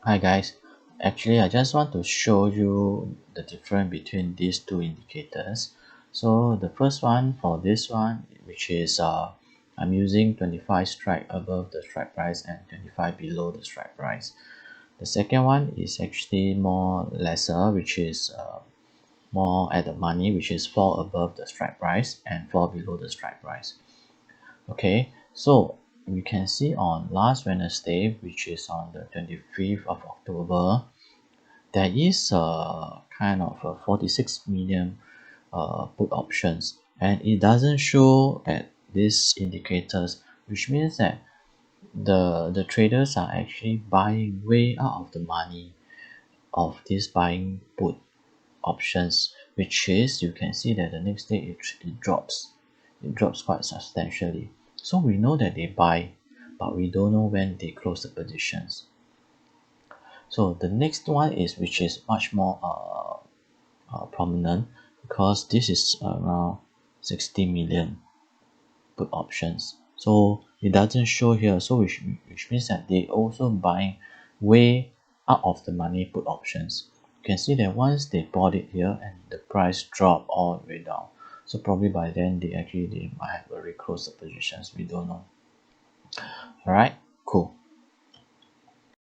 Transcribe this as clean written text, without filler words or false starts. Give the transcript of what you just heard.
Hi guys, actually I just want to show you the difference between these two indicators. So the first one, for this one, which is I'm using 25 strike above the strike price and 25 below the strike price. The second one is actually more lesser, which is more at the money, which is 4 above the strike price and 4 below the strike price. Okay, so we can see on last Wednesday, which is on the 25th of October, there is a kind of a 46 million put options, and it doesn't show at these indicators, which means that the traders are actually buying way out of the money of this buying put options, which is you can see that the next day it drops quite substantially. So we know that they buy, but we don't know when they close the positions. So the next one is, which is much more prominent, because this is around 60 million put options. So it doesn't show here, so which means that they also buying way out of the money put options. You can see that once they bought it here and the price drop all the way down, so probably by then they might have already closed the positions, we don't know. All right, cool.